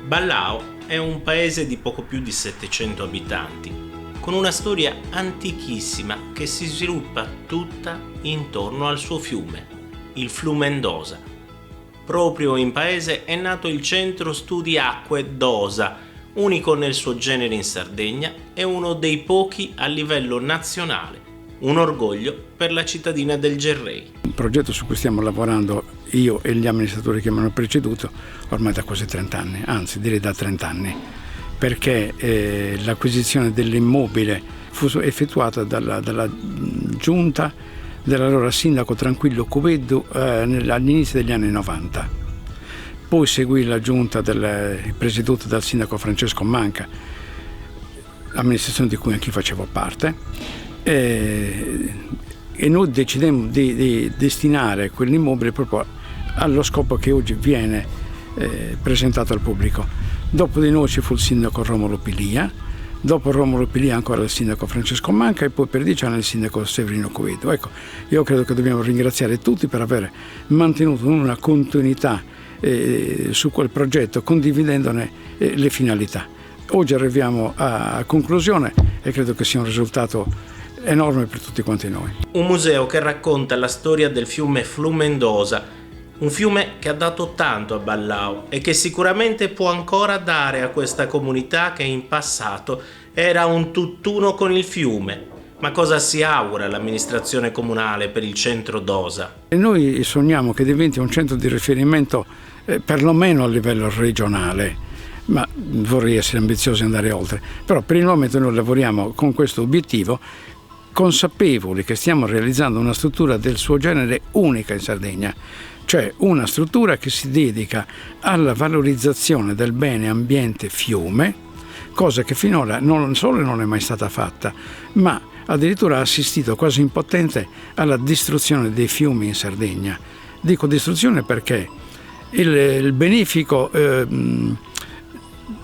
Ballao è un paese di poco più di 700 abitanti, con una storia antichissima che si sviluppa tutta intorno al suo fiume, il Flumendosa. Proprio in paese è nato il Centro Studi Acque Dosa, unico nel suo genere in Sardegna e uno dei pochi a livello nazionale, un orgoglio per la cittadina del Gerrei. Un progetto su cui stiamo lavorando io e gli amministratori che mi hanno preceduto ormai da quasi 30 anni, anzi direi da 30 anni, perché l'acquisizione dell'immobile fu effettuata dalla giunta dell'allora sindaco Tranquillo Cuveddu all'inizio degli anni 90. Poi seguì la giunta presieduta dal sindaco Francesco Manca, amministrazione di cui anch'io facevo parte, e noi decidemmo di destinare quell'immobile proprio allo scopo che oggi viene presentato al pubblico. Dopo di noi ci fu il sindaco Romolo Pilia, dopo Romolo Pilia ancora il sindaco Francesco Manca e poi per 10 anni il sindaco Severino Cuveddu. Ecco, io credo che dobbiamo ringraziare tutti per aver mantenuto una continuità su quel progetto, condividendone le finalità. Oggi arriviamo a conclusione e credo che sia un risultato enorme per tutti quanti noi. Un museo che racconta la storia del fiume Flumendosa, un fiume che ha dato tanto a Ballao e che sicuramente può ancora dare a questa comunità che in passato era un tutt'uno con il fiume. Ma cosa si augura l'amministrazione comunale per il centro Dosa? E noi sogniamo che diventi un centro di riferimento perlomeno a livello regionale, ma vorrei essere ambizioso e andare oltre. Però per il momento noi lavoriamo con questo obiettivo, consapevoli che stiamo realizzando una struttura del suo genere unica in Sardegna, cioè una struttura che si dedica alla valorizzazione del bene ambiente fiume, cosa che finora non solo non è mai stata fatta, ma addirittura ha assistito quasi impotente alla distruzione dei fiumi in Sardegna. Dico distruzione perché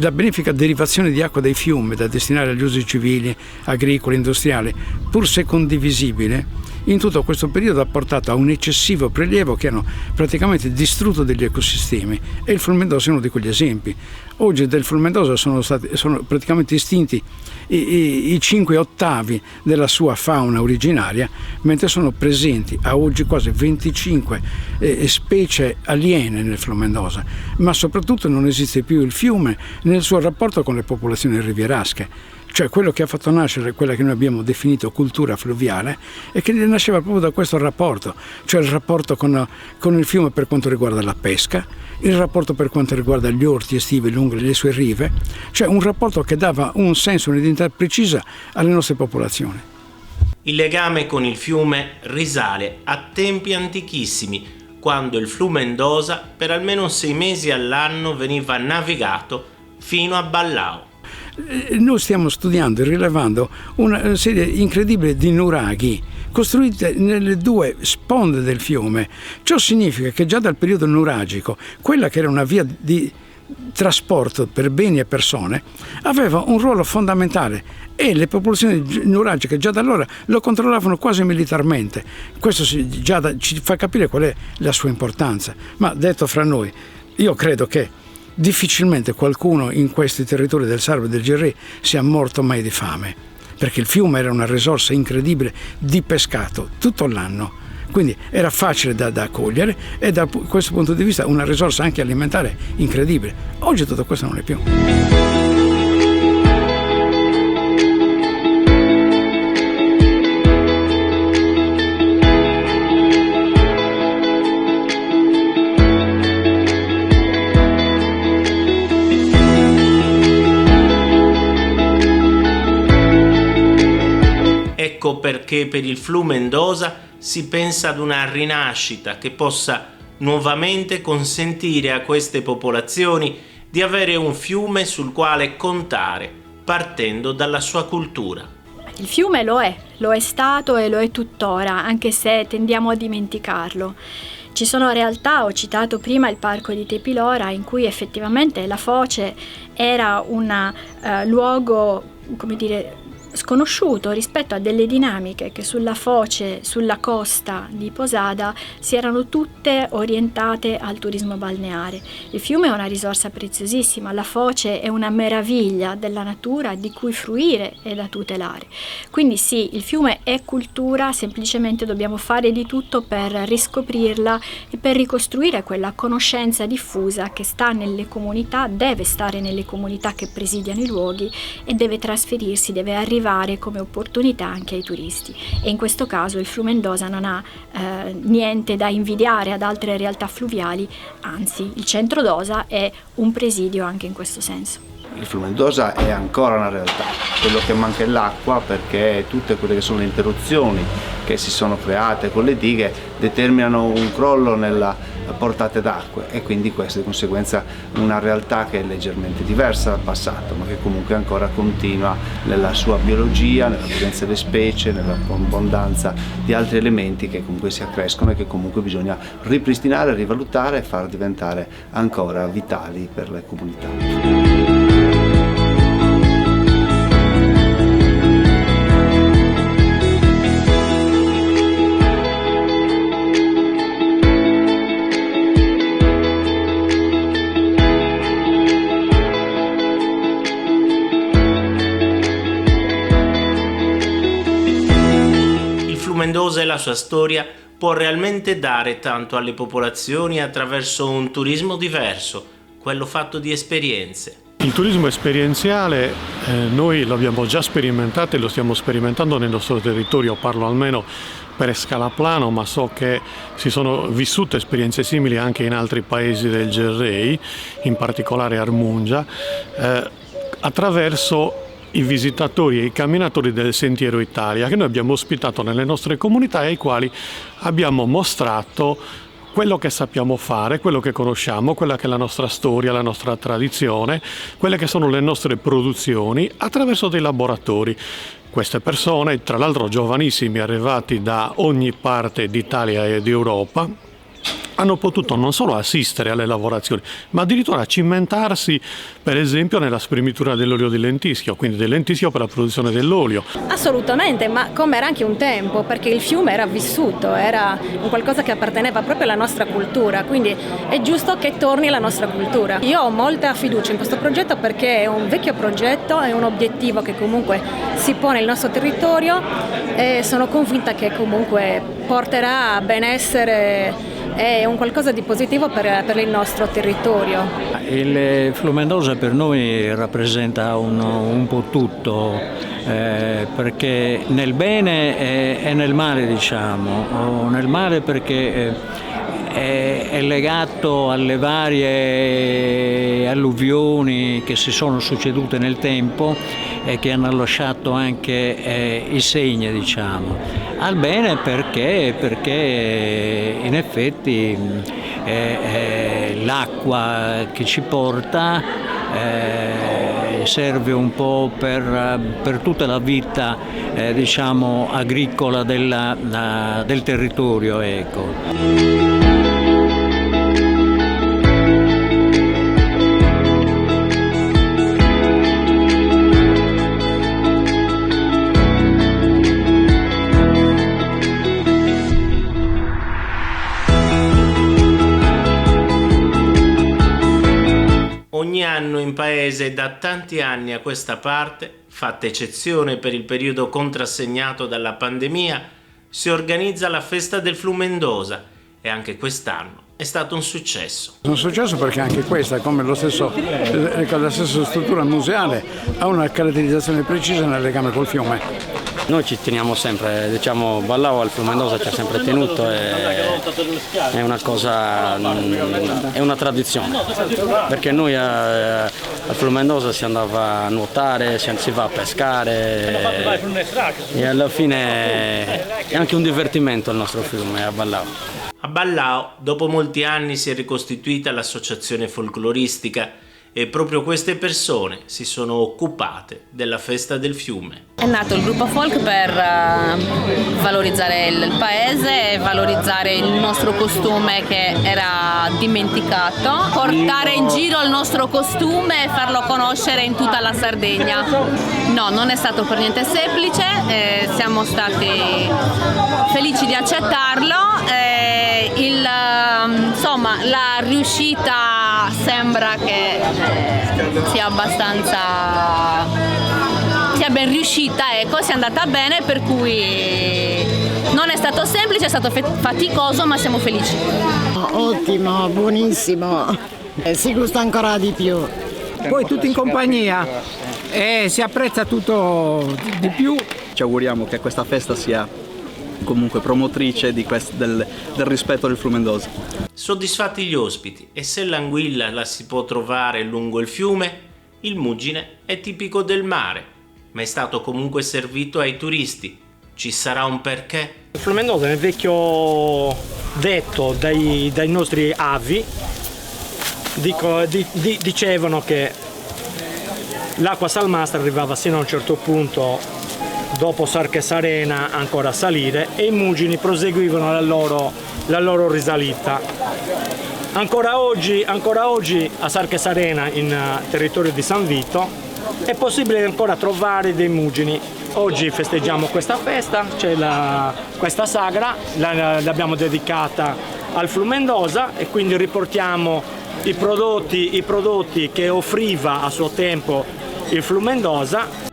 la benefica derivazione di acqua dai fiumi da destinare agli usi civili, agricoli, industriali, pur se condivisibile, in tutto questo periodo ha portato a un eccessivo prelievo che hanno praticamente distrutto degli ecosistemi, e il Flumendosa è uno di quegli esempi. Oggi del Flumendosa sono praticamente estinti i 5/8 della sua fauna originaria, mentre sono presenti a oggi quasi 25 specie aliene nel Flumendosa, ma soprattutto non esiste più il fiume nel suo rapporto con le popolazioni rivierasche, cioè quello che ha fatto nascere quella che noi abbiamo definito cultura fluviale e che nasceva proprio da questo rapporto, cioè il rapporto con il fiume per quanto riguarda la pesca, il rapporto per quanto riguarda gli orti estivi lungo le sue rive, cioè un rapporto che dava un senso, un'identità precisa alle nostre popolazioni. Il legame con il fiume risale a tempi antichissimi, quando il Flumendosa per almeno 6 mesi all'anno veniva navigato fino a Ballao. Noi stiamo studiando e rilevando una serie incredibile di nuraghi costruite nelle 2 sponde del fiume. Ciò significa che già dal periodo nuragico, quella che era una via di trasporto per beni e persone, aveva un ruolo fondamentale e le popolazioni nuragiche già da allora lo controllavano quasi militarmente. Questo già ci fa capire qual è la sua importanza. Ma detto fra noi, io credo che difficilmente qualcuno in questi territori del Sarbo e del Gerrei sia morto mai di fame, perché il fiume era una risorsa incredibile di pescato tutto l'anno, quindi era facile da accogliere e da questo punto di vista una risorsa anche alimentare incredibile. Oggi tutto questo non è più. Ecco perché per il Flumendosa si pensa ad una rinascita che possa nuovamente consentire a queste popolazioni di avere un fiume sul quale contare, partendo dalla sua cultura. Il fiume lo è stato e lo è tuttora, anche se tendiamo a dimenticarlo. Ci sono realtà, ho citato prima il parco di Tepilora, in cui effettivamente la foce era un luogo, come dire, sconosciuto rispetto rispetto a delle dinamiche che sulla foce, sulla costa di Posada si erano tutte orientate al turismo balneare. Il fiume è una risorsa preziosissima, la foce è una meraviglia della natura di cui fruire e da tutelare. Quindi sì, il fiume è cultura, semplicemente dobbiamo fare di tutto per riscoprirla e per ricostruire quella conoscenza diffusa che sta nelle comunità, deve stare nelle comunità che presidiano i luoghi e deve trasferirsi, deve arrivare come opportunità anche ai turisti. E in questo caso il Flumendosa non ha niente da invidiare ad altre realtà fluviali, anzi il centro Dosa è un presidio anche in questo senso. Il Flumendosa è ancora una realtà, quello che manca è l'acqua, perché tutte quelle che sono le interruzioni che si sono create con le dighe determinano un crollo nella portata d'acqua e quindi questa è di conseguenza una realtà che è leggermente diversa dal passato, ma che comunque ancora continua nella sua biologia, nella presenza delle specie, nell'abbondanza di altri elementi che comunque si accrescono e che comunque bisogna ripristinare, rivalutare e far diventare ancora vitali per le comunità. Mendoza e la sua storia può realmente dare tanto alle popolazioni attraverso un turismo diverso, quello fatto di esperienze. Il turismo esperienziale noi lo abbiamo già sperimentato e lo stiamo sperimentando nel nostro territorio, parlo almeno per Scalaplano, ma so che si sono vissute esperienze simili anche in altri paesi del Gerrei, in particolare Armungia, attraverso i visitatori e i camminatori del Sentiero Italia che noi abbiamo ospitato nelle nostre comunità e ai quali abbiamo mostrato quello che sappiamo fare, quello che conosciamo, quella che è la nostra storia, la nostra tradizione, quelle che sono le nostre produzioni attraverso dei laboratori. Queste persone, tra l'altro giovanissimi, arrivati da ogni parte d'Italia e d'Europa, hanno potuto non solo assistere alle lavorazioni, ma addirittura cimentarsi, per esempio, nella spremitura dell'olio di lentischio, quindi del lentischio per la produzione dell'olio. Assolutamente, ma come era anche un tempo, perché il fiume era vissuto, era un qualcosa che apparteneva proprio alla nostra cultura, quindi è giusto che torni alla nostra cultura. Io ho molta fiducia in questo progetto perché è un vecchio progetto, è un obiettivo che comunque si pone il nostro territorio e sono convinta che comunque porterà a benessere. È un qualcosa di positivo per il nostro territorio. Il Flumendosa per noi rappresenta un po' tutto, perché nel bene e nel male, diciamo. Nel male perché è legato alle varie alluvioni che si sono succedute nel tempo e che hanno lasciato anche i segni, diciamo. Al bene perché in effetti l'acqua che ci porta serve un po' per tutta la vita diciamo agricola del territorio, ecco. Ogni anno in paese da tanti anni a questa parte, fatta eccezione per il periodo contrassegnato dalla pandemia, si organizza la festa del Flumendosa e anche quest'anno è stato un successo. Un successo perché anche questa, come la stessa struttura museale, ha una caratterizzazione precisa nel legame col fiume. Noi ci teniamo sempre, diciamo, Ballao al Flumendosa ci ha sempre tenuto, è una cosa, è una tradizione, perché noi al Flumendosa si andava a nuotare, si va a pescare e alla fine è anche un divertimento il nostro fiume a Ballao. A Ballao, dopo molti anni, si è ricostituita l'associazione folcloristica e proprio queste persone si sono occupate della festa del fiume. È nato il gruppo folk per valorizzare il paese e valorizzare il nostro costume che era dimenticato, portare in giro il nostro costume e farlo conoscere in tutta la Sardegna. No, non è stato per niente semplice, siamo stati felici di accettarlo. Insomma, la riuscita sembra che sia ben riuscita, ecco, sia andata bene, per cui non è stato semplice, è stato faticoso, ma siamo felici. Ottimo, buonissimo, si gusta ancora di più. Poi tutti in compagnia e si apprezza tutto di più. Ci auguriamo che questa festa sia comunque promotrice del rispetto del Flumendosa. Soddisfatti gli ospiti, e se l'anguilla la si può trovare lungo il fiume, il muggine è tipico del mare, ma è stato comunque servito ai turisti. Ci sarà un perché? Il Flumendosa è il vecchio detto dai nostri avi, dicevano che l'acqua salmastra arrivava sino a un certo punto, dopo Sarchesarena ancora a salire, e i muggini proseguivano la loro risalita. Ancora oggi a Sarchesarena, in territorio di San Vito, è possibile ancora trovare dei muggini. Oggi festeggiamo questa festa, c'è questa sagra, l'abbiamo dedicata al Flumendosa, e quindi riportiamo i prodotti che offriva a suo tempo il Flumendosa